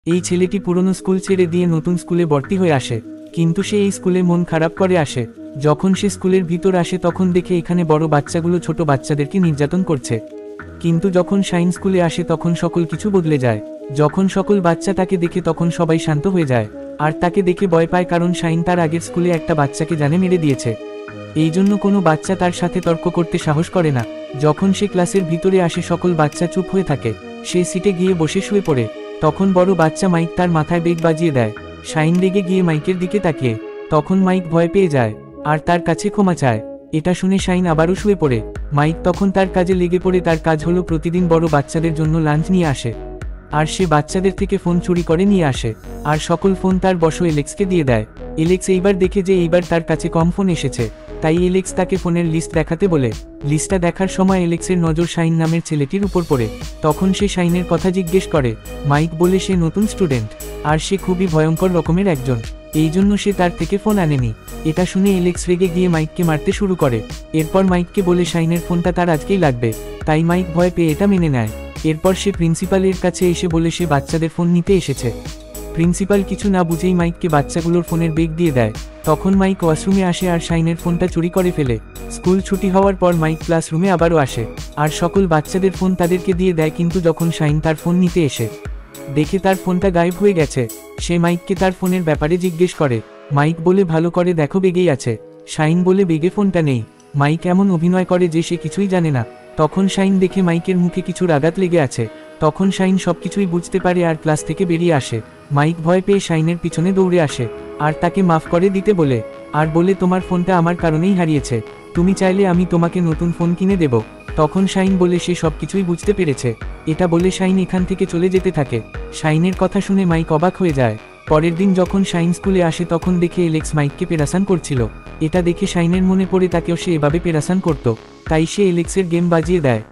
এই ছেলেটি পুরনো স্কুল ছেড়ে দিয়ে নতুন স্কুলে ভর্তি হয়ে আসে, কিন্তু সে এই স্কুলে মন খারাপ করে আসে। যখন সে স্কুলের ভিতর আসে তখন দেখে এখানে বড় বাচ্চাগুলো ছোট বাচ্চাদেরকে নির্যাতন করছে। কিন্তু যখন শাইন স্কুলে আসে তখন সকল কিছু বদলে যায়। যখন সকল বাচ্চা তাকে দেখে তখন সবাই শান্ত হয়ে যায়, আর তাকে দেখে ভয় পায়, কারণ শাইন তার আগের স্কুলে একটা বাচ্চাকে জানে মেরে দিয়েছে। এই জন্য কোনো বাচ্চা তার সাথে তর্ক করতে সাহস করে না। যখন সে ক্লাসের ভিতরে আসে সকল বাচ্চা চুপ হয়ে থাকে। সে সিটে গিয়ে বসে শুয়ে পড়ে। তখন বড় বাচ্চা মাইক তার মাথায় বেগ বাজিয়ে দেয়। শাইন রেগে গিয়ে মাইকের দিকে তাকিয়ে। তখন মাইক ভয় পেয়ে যায় আর তার কাছে ক্ষমা চায়। এটা শুনে শাইন আবারও শুয়ে পড়ে। মাইক তখন তার কাজে লেগে পড়ে। তার কাজ হলো প্রতিদিন বড় বাচ্চাদের জন্য লাঞ্চ নিয়ে আসে, আর সে বাচ্চাদের থেকে ফোন চুরি করে নিয়ে আসে, আর সকল ফোন তার বস এলেক্সকে দিয়ে দেয়। এলেক্স এইবার দেখে যে এইবার তার কাছে কম ফোন এসেছে, তাই এলেক্স তাকে ফোনের লিস্ট দেখাতে বলে। লিস্টটা দেখার সময় এলেক্সের নজর শাইন নামের ছেলেটির উপর পড়ে। তখন সে শাইনের কথা জিজ্ঞেস করে। মাইক বলে সে নতুন স্টুডেন্ট, আর সে খুবই ভয়ঙ্কর রকমের একজন, এই জন্য সে তার থেকে ফোন আনেনি। এটা শুনে এলেক্স রেগে গিয়ে মাইককে মারতে শুরু করে। এরপর মাইককে বলে শাইনের ফোনটা তার আজকেই লাগবে, তাই মাইক ভয় পেয়ে এটা মেনে নেয়। এরপর সে প্রিন্সিপালের কাছে এসে বলে সে বাচ্চাদের ফোন নিতে এসেছে। প্রিন্সিপাল কিছু না বুঝেই মাইককে বাচ্চাগুলোর ফোনের বেগ দিয়ে দেয়। তখন মাইক ওয়াশরুমে আসে আর শাইনের ফোনটা চুরি করে ফেলে। স্কুল ছুটি হওয়ার পর মাইক ক্লাসরুমে আবারও আসে, আর সকল বাচ্চাদের ফোন তাদেরকে দিয়ে দেয়। কিন্তু যখন শাইন তার ফোন নিতে এসে দেখে তার ফোনটা গায়েব হয়ে গেছে, সে মাইককে তার ফোনের ব্যাপারে জিজ্ঞেস করে। মাইক বলে ভালো করে দেখো, বেগেই আছে। শাইন বলে বেগে ফোনটা নেই। মাইক এমন অভিনয় করে যে সে কিছুই জানে না। তখন শাইন দেখে মাইকের মুখে কিছুর আঘাত লেগে আছে। তখন শাইন সবকিছুই বুঝতে পারে আর ক্লাস থেকে বেরিয়ে আসে। মাইক ভয় পেয়ে শাইনের পিছনে দৌড়ে আসে আর তাকে মাফ করে দিতে বলে, আর বলে তোমার ফোনটা আমার কারণেই হারিয়েছে, তুমি চাইলে আমি তোমাকে নতুন ফোন কিনে দেব। তখন শাইন বলে সে সবকিছুই বুঝতে পেরেছে। এটা বলে শাইন এখান থেকে চলে যেতে থাকে। শাইনের কথা শুনে মাইক অবাক হয়ে যায়। পরের দিন যখন শাইন স্কুলে আসে তখন দেখে এলেক্স মাইককে পেরাসান করছিল। এটা দেখে শাইনের মনে পড়ে তাকেও সে এভাবে পেরাসান করত, তাই সে এলেক্সের গেম বাজিয়ে দেয়।